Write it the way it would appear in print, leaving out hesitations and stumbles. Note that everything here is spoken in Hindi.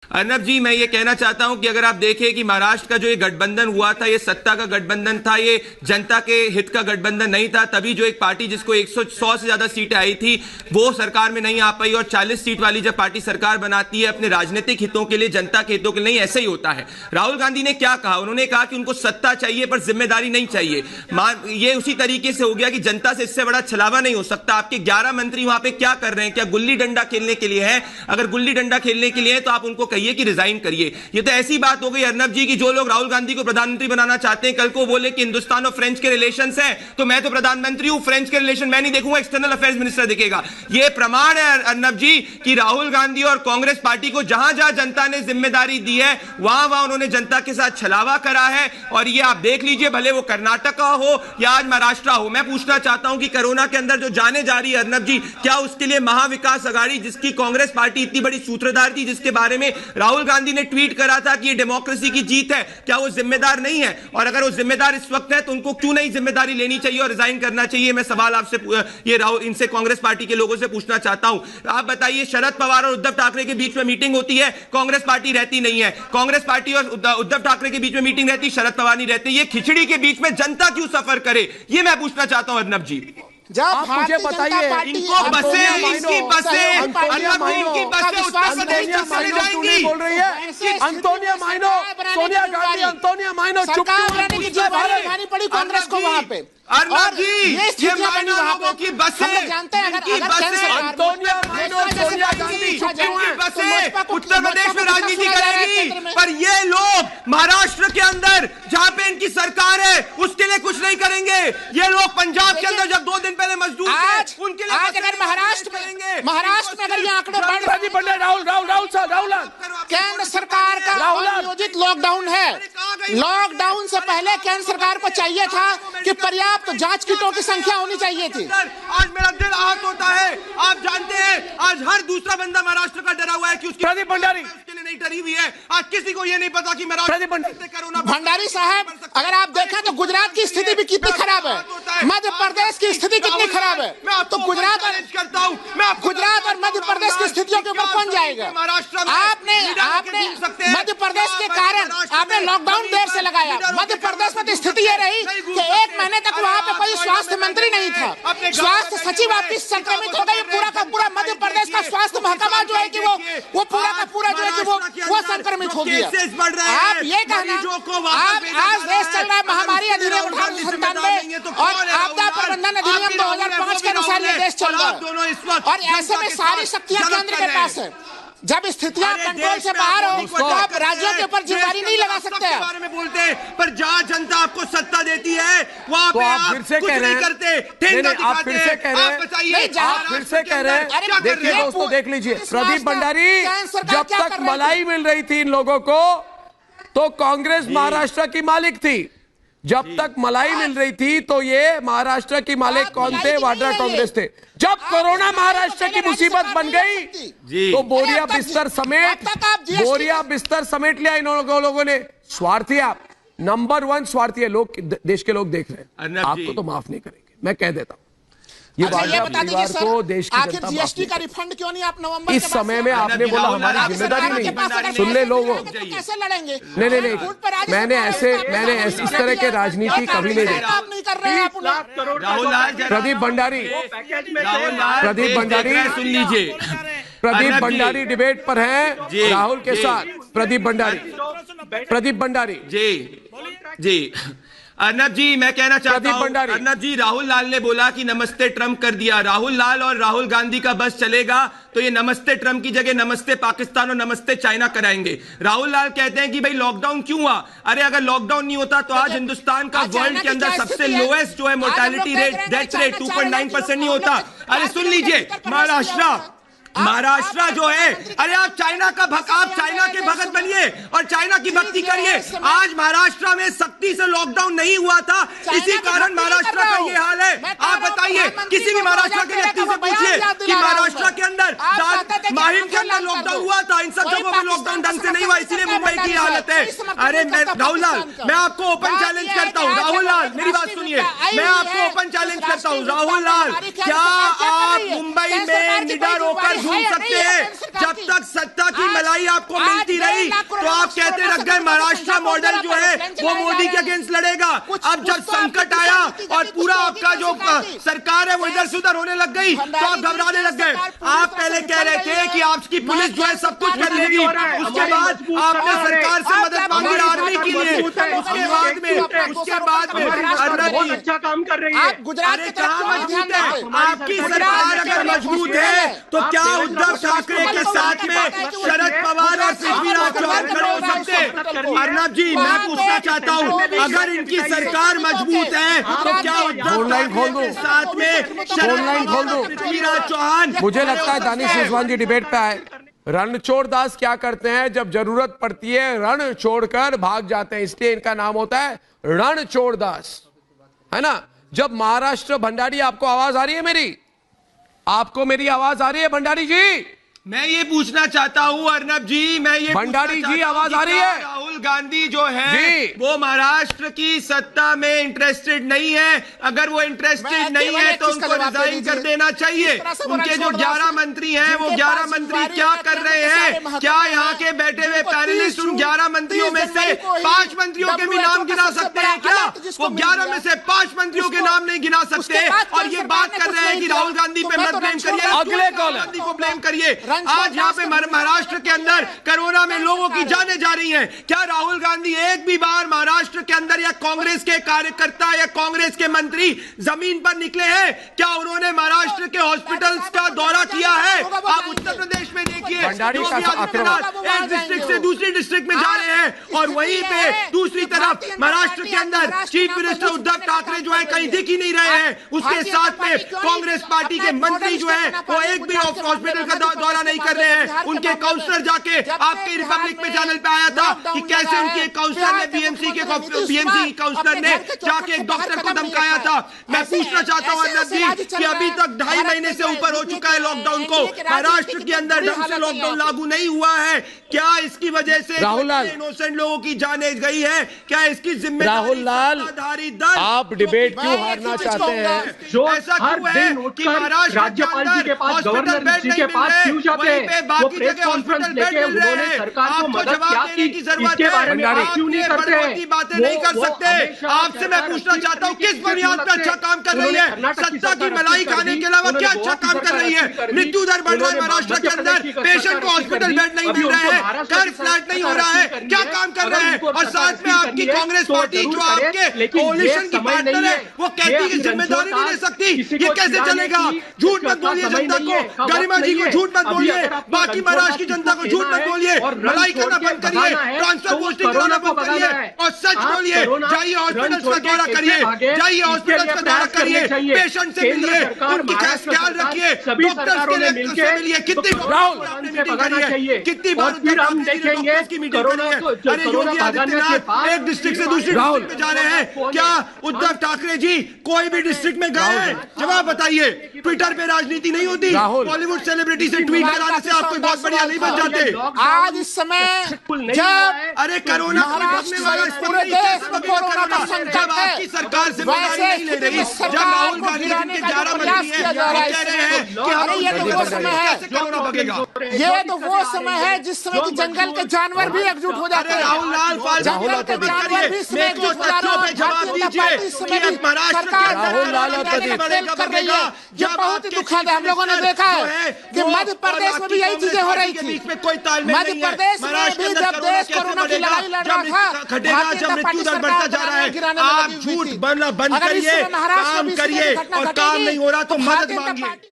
अर्नब जी, मैं ये कहना चाहता हूं कि अगर आप देखें कि महाराष्ट्र का जो ये गठबंधन हुआ था, ये सत्ता का गठबंधन था, ये जनता के हित का गठबंधन नहीं था। तभी जो एक पार्टी जिसको 100 से ज्यादा सीटें आई थी वो सरकार में नहीं आ पाई, और 40 सीट वाली जब पार्टी सरकार बनाती है अपने राजनीतिक हितों के लिए, जनता के हितों के लिए, नहीं ऐसे ही होता है। राहुल गांधी ने क्या कहा? उन्होंने कहा कि उनको सत्ता चाहिए पर जिम्मेदारी नहीं चाहिए। ये उसी तरीके से हो गया कि जनता से इससे बड़ा छलावा नहीं हो सकता। आपके 11 मंत्री वहां पे क्या कर रहे हैं? क्या गुल्ली डंडा खेलने के लिए है? अगर गुल्ली डंडा खेलने के लिए है तो आप उनको कहिए कि रिजाइन करिए। ये तो ऐसी बात हो गई अर्नब जी की जो लोग राहुल गांधी को प्रधानमंत्री बनाना चाहते हैं, कल को बोले कि हिंदुस्तान और फ्रेंच के रिलेशंस हैं तो मैं तो प्रधानमंत्री हूं, फ्रेंच के रिलेशन मैं नहीं देखूंगा, एक्सटर्नल अफेयर्स मिनिस्टर दिखेगा। यह प्रमाण है अर्नब जी कि राहुल गांधी और कांग्रेस पार्टी को जहां जहां जनता ने जिम्मेदारी दी है वहां वहां उन्होंने जनता के साथ छलावा करा है। और ये आप देख लीजिए, भले वो कर्नाटक हो या आज महाराष्ट्र हो। मैं पूछना चाहता हूं कि कोरोना के अंदर जो जाने जा रही है अर्नब जी, क्या उसके लिए महाविकास अघाड़ी, जिसकी कांग्रेस पार्टी इतनी बड़ी सूत्रधार थी, जिसके बारे में राहुल गांधी ने ट्वीट करा था कि ये डेमोक्रेसी की जीत है, क्या वो जिम्मेदार नहीं है? और अगर वो जिम्मेदार इस वक्त है तो उनको क्यों नहीं जिम्मेदारी लेनी चाहिए और रिजाइन करना चाहिए? मैं सवाल आपसे ये राहुल इनसे कांग्रेस पार्टी के लोगों से पूछना चाहता हूं। आप बताइए, शरद पवार और उद्धव ठाकरे के बीच में मीटिंग होती है, कांग्रेस पार्टी रहती नहीं है। कांग्रेस पार्टी और उद्धव ठाकरे के बीच में मीटिंग रहती, शरद पवार नहीं रहते। ये खिचड़ी के बीच में जनता क्यों सफर करे? ये मैं पूछना चाहता हूं अर्नब जी। आप मुझे बताइए, इनको बसें, इनकी बसें, इनकी बसें उत्तर प्रदेश चले जाएंगी। बोल रही है अंतोनिया माइनो, सोनिया गांधी, अंतोनिया माइनो चुप क्यों पड़ी कांग्रेस को वहां पे? अर्नब जी, ये माइनो लोगों की बसें, जानते हैं अंतोनिया माइनो, सोनिया गांधी की बसें उत्तर प्रदेश में राजनीति करेगी, पर ये लोग महाराष्ट्र के अंदर जहां पे इनकी सरकार है उसके लिए कुछ नहीं करेंगे। ये लोग पंजाब के अंदर जब 2 दिन पहले मजदूर थे उनके लिए आज अगर महाराष्ट्र में अगर ये आंकड़े बढ़ रहे, राहुल केंद्र सरकार का आयोजित लॉकडाउन है। लॉकडाउन से पहले केंद्र सरकार को चाहिए था कि पर्याप्त जांच किटों की संख्या होनी चाहिए थी। आज मेरा दिल आहत होता है। आप जानते हैं आज हर दूसरा बंदा महाराष्ट्र का डरा हुआ है कि उसकी प्रदीप भंडारी उसके लिए नहीं डरी हुई है। आज किसी को ये नहीं पता कि महाराष्ट्र भंडारी साहब, अगर आप देखें तो गुजरात की स्थिति भी कितनी खराब है, मध्य प्रदेश की स्थिति कितनी खराब है। तो गुजरात और मध्य प्रदेश की स्थितियों के ऊपर कौन जाएगा? आपने मध्य प्रदेश के कारण आपने लॉकडाउन देर से लगाया। मध्य प्रदेश में तो स्थिति ये रही कि 1 महीने तक वहाँ पे कोई स्वास्थ्य मंत्री नहीं था, स्वास्थ्य सचिव आपकी संक्रमित हो गई। पूरा का पूरा मध्य प्रदेश का स्वास्थ्य महकमा जो है कि वो पूरा का पूरा जो है कि वो संक्रमित हो गया। आप ये कहना, आप आज देश चल रहा है महामारी अधिनियम 1897 और आपदा प्रबंधन अधिनियम 2005 के अनुसार ये देश चल रहा है, और ऐसे में सारी शक्तियां केंद्र के पास है। जब स्थितियां कंट्रोल से बाहर हो तो आप राज्यों के ऊपर जिम्मेदारी नहीं लगा सकते। बारे में बोलते हैं, पर जहां जनता आपको सत्ता देती है वहां पे आप फिर से कुछ नहीं करते। आप फिर से कह रहे हैं, देखिए दोस्तों, देख लीजिए प्रदीप भंडारी, जब तक मलाई मिल रही थी इन लोगों को तो कांग्रेस महाराष्ट्र की मालिक थी। जब तक मलाई मिल रही थी तो ये महाराष्ट्र की मालिक कौन थे? वाड्रा कांग्रेस थे। जब कोरोना महाराष्ट्र की मुसीबत बन गई तो बोरिया बिस्तर समेट लिया इन लोगों ने। स्वार्थी आप, नंबर 1 स्वार्थी है। लोग, देश के लोग देख रहे हैं, आपको तो माफ नहीं करेंगे, मैं कह देता हूं। ये बता दीजिए सर, देश की आखिर जीएसटी का रिफंड क्यों नहीं आप नवंबर इस समय में आपने बोला हमारी जिम्मेदारी नहीं? सुन ले लोगों, कैसे लड़ेंगे? नहीं, मैंने इस तरह के राजनीति कभी नहीं देखी। प्रदीप भंडारी सुन लीजिए, प्रदीप भंडारी डिबेट पर है राहुल के साथ। प्रदीप भंडारी जी अर्नब जी, मैं कहना चाहता हूं अर्नब जी, राहुल लाल ने बोला कि नमस्ते ट्रम्प कर दिया। राहुल लाल और राहुल गांधी का बस चलेगा तो ये नमस्ते ट्रम्प की जगह नमस्ते पाकिस्तान और नमस्ते चाइना कराएंगे। राहुल लाल कहते हैं कि भाई लॉकडाउन क्यों हुआ? अरे अगर लॉकडाउन नहीं होता तो आज हिंदुस्तान का वर्ल्ड के अंदर सबसे लोएस्ट जो है मोर्टेलिटी रेट, डेथ रेट 2.9% नहीं होता। अरे सुन लीजिए, महाराष्ट्र जो है, अरे आप चाइना के भगत बनिए और चाइना की भक्ति करिए। आज महाराष्ट्र में सख्ती से लॉकडाउन नहीं हुआ था, इसी कारण महाराष्ट्र का ये हाल है। आप बताइए, किसी भी महाराष्ट्र के व्यक्ति से पूछिए कि महाराष्ट्र के अंदर माहिम के अंदर लॉकडाउन हुआ था, इन सब जगहों में लॉकडाउन ढंग से नहीं हुआ, इसीलिए मुंबई की हालत है। अरे राहुल लाल, मैं आपको ओपन चैलेंज करता हूँ। राहुल लाल, मेरी बात सुनिए, मैं आपको ओपन चैलेंज करता हूँ। राहुल लाल, क्या आप मुंबई में निडर होकर है या सकते नहीं है हैं। केंद्र सरकार जब की? तक सत्ता की आज- मलाई आपको आज मिलती 1.5 रही लाख करोड़ तो आप रुपए कहते कोरोना रह गए से महाराष्ट्र पंजाब मॉडल जो है प्लेन वो चलाए मोदी जा के रहे हैं। अगेंस्ट लड़ेगा। कुछ- अब जब कुछ तो आपकी संकट आया नीति और कुछ पूरा तो आपका होगी जो सरकार की। सरकार है वो इधर से उधर होने लग गई तो आप घबराने लग गए। आप पहले कह रहे थे कि आपकी पुलिस जो है सब कुछ कर लेगी, उसके बाद आपने सरकार से मदद मांगी आर्मी के लिए, उसके बाद में बहुत अच्छा काम कर रही है। आप गुजरात अरे की तरफ कहाँ क्यों मजबूत ध्यान है? देते हैं? आपकी गुजरात सरकार में अगर क्या मजबूत है? है तो क्या आप उद्धव ठाकरे के साथ में शरद पवार और पृथ्वीराज चौहान खड़े हो सकते? अर्नब जी मैं पूछना चाहता हूँ, अगर इनकी सरकार मजबूत है तो क्या उद्धव ठाकरे के साथ में शरद पवार और पृथ्वीराज चौहान? मुझे लगता है दानिश रिजवान जी डिबेट पे आए। रणछोड़ दास क्या करते हैं, जब जरूरत पड़ती है रण छोड़कर भाग जाते हैं, इसलिए इनका नाम होता है रणछोड़ दास, है ना। जब महाराष्ट्र, भंडारी आपको आवाज आ रही है मेरी? आपको मेरी आवाज आ रही है भंडारी जी? मैं ये पूछना चाहता हूँ अर्नब जी, मैं ये भंडारी पूछना जी, चाहता हूं आवाज कि आ रही क्या है? राहुल गांधी जो है जी। वो महाराष्ट्र की सत्ता में इंटरेस्टेड नहीं है? अगर वो मैं इंटरेस्टेड नहीं केवल है एक तो चीज का उनको जवाब दे रिजाइन कर दीजिए। देना चाहिए। इस तरह से उनके जो रणछोड़ दास 11 मंत्री हैं वो जिनके 11 पास मंत्री जिम्मेदारी क्या है, कर केंद्र रहे के सारे हैं? महकमे क्या हैं, यहाँ के बैठे हुए जिनको पैनलिस्ट 30 उन 11 मंत्रियों में से जनवरी को ही 5 मंत्रियों के भी WHO नाम गिना का सबसे सकते हैं बड़ा क्या? अलर्ट जिसको वो मिल 11 गया। में से 5 मंत्रियों के नाम नहीं गिना सकते उसके बाद और ये केंद्र बात सरकार कर ने रहे हैं कुछ कि नहीं राहुल किया। गांधी तो पे मैं मत तो ब्लेम रणछोड़ करिए, दास अगले कॉलर। गांधी को ब्लेम करिए। रणछोड़ आज यहाँ पे दास महाराष्ट्र के अंदर कोरोना में लोगों की जानें जा रही हैं। क्या राहुल गांधी एक भी बार महाराष्ट्र के अंदर या कांग्रेस के कार्यकर्ता या कांग्रेस के मंत्री जमीन पर निकले हैं? क्या उन्होंने महाराष्ट्र के हॉस्पिटल्स का दौरा किया है? आप उत्तर प्रदेश में देखिए, भंडारी का योगी आक्रमण। आदित्यनाथ एक डिस्ट्रिक्ट से दूसरी डिस्ट्रिक्ट में जा रहे हैं और वहीं पे दूसरी तरफ महाराष्ट्र के अंदर चीफ मिनिस्टर उद्धव ठाकरे जो है कहीं दिख ही नहीं रहे हैं। उसके साथ में कांग्रेस पार्टी के मंत्री जो है वो एक भी हॉस्पिटल का दौरा नहीं कर रहे हैं। उनके काउंसलर जाके आपके रिपब्लिक में चैनल पे आया था कि कैसे उनके काउंसलर ने बीएमसी काउंसलर ने जाके एक डॉक्टर को धमकाया था। मैं पूछना चाहता हूं अर्नब जी कि अभी तक 2.5 महीने से ऊपर हो चुका है लॉकडाउन को, महाराष्ट्र के अंदर ढंग से लॉकडाउन लागू नहीं हुआ है। क्या इसकी वजह से राहुल लाल, इनोसेंट लोगों की जानें गई है? क्या इसकी जिम्मेदारी राहुल लाल, सत्ताधारी दल आप डिबेट क्यों मैं हारना एक चीज चाहते हैं? कहूंगा। जो ऐसा हर क्यों है दिन कि उठकर महाराष्ट्र के राज्यपाल जी अंदर के पास, हॉस्पिटल गवर्नर बेड जी नहीं के मिल पास रहे, क्यों जाते वहीं हैं? पे वो बाकी प्रेस जगह कॉन्फ्रेंस हॉस्पिटल बेड लेके मिल रहे उन्होंने हैं। सरकार को आपको मदद जवाब क्या देने की, की जरूरत इसके है। बारे में भंडारी। आप क्यों नहीं करते हैं? की बातें नहीं कर सकते। आपसे मैं पूछना चाहता हूँ किस बुनियाद पर अच्छा काम कर रही है? सत्ता की मलाई खाने के अलावा क्या अच्छा काम कर रही है? मृत्यु दर बढ़ रहा है महाराष्ट्र के अंदर, पेशेंट को हॉस्पिटल बेड नहीं मिल रहे हैं, घर फ्लैट नहीं हो रहा है, क्या काम कर रहे हैं? और साथ में आपकी कांग्रेस पार्टी जो आपके कोalition की पार्टनर है वो कहती है कि जिम्मेदारी नहीं ले सकती। ये कैसे चलेगा? झूठ मत बोलिए जनता को, गरिमा जी को झूठ मत बोलिए, बाकी महाराष्ट्र की जनता को झूठ मत बोलिए, मलाई करना बंद करिए, ट्रांसफर पोस्टिंग कराना बंद करिए और सच बोलिए। जाइए हॉस्पिटल्स का दौरा करिए, जाइए हॉस्पिटल्स का दौरा करिए, पेशेंट से मिलिए, उनकी ख्याल रखिए, डॉक्टर्स से मिलिए। कितनी बार फिर हम देखेंगे अरे योगी आदित्यनाथ एक डिस्ट्रिक्ट से दूसरी डिस्ट्रिक्ट में जा रहे हैं। क्या उद्धव ठाकरे जी कोई भी डिस्ट्रिक्ट में गए हैं? जवाब बताइए। ट्विटर पे राजनीति नहीं होती? राहुल। बॉलीवुड सेलिब्रिटी से ट्वीट कराने से आप कोई बहुत बढ़िया नहीं बन जाते। आज इस समय जब अरे कोरोना महाराष्ट्र सहित पूरे देश में कोरोना का संकट जब है, आपकी सरकार जिम्मेदारी वैसे नहीं ले रही, स्थिति में जब राहुल सरकार को गांधी गिराने के का 11 जो मंत्री प्रयास हैं किया जा रहा है, कह रहे हैं कि अरे ये तो वो समय है, कैसे कोरोना भगेगा? ये तो वो समय है जिस समय कि जंगल के जानवर भी एकजुट हो जाते अरे हैं। राहुल लाल जंगल के जानवर भी इस समय मेरे को एकजुट हो जा रहे तथ्यों हैं। पे जवाब भारतीय जनता दीजिए पार्टी इस समय कि भी महाराष्ट्र सरकार के राहुल लाल और बनाने का प्रदीप प्रयास कर रही है। ये बहुत ही दुखद है। हम लोगों ने देखा है कि मध्य प्रदेश में भी यही चीजें हो रही थी। मध्य प्रदेश में भी जब देश कोरोना की लड़ाई लड़ रहा था, भारतीय जनता पार्टी सरकार गिराने में आप लगी हुई झूठ थी। बनना बंद अगर इस करिए, समय महाराष्ट्र काम में भी इस तरह करिए की घटना और काम घटेगी, नहीं हो रहा तो तो मदद भारतीय जनता मांगिए। पार्टी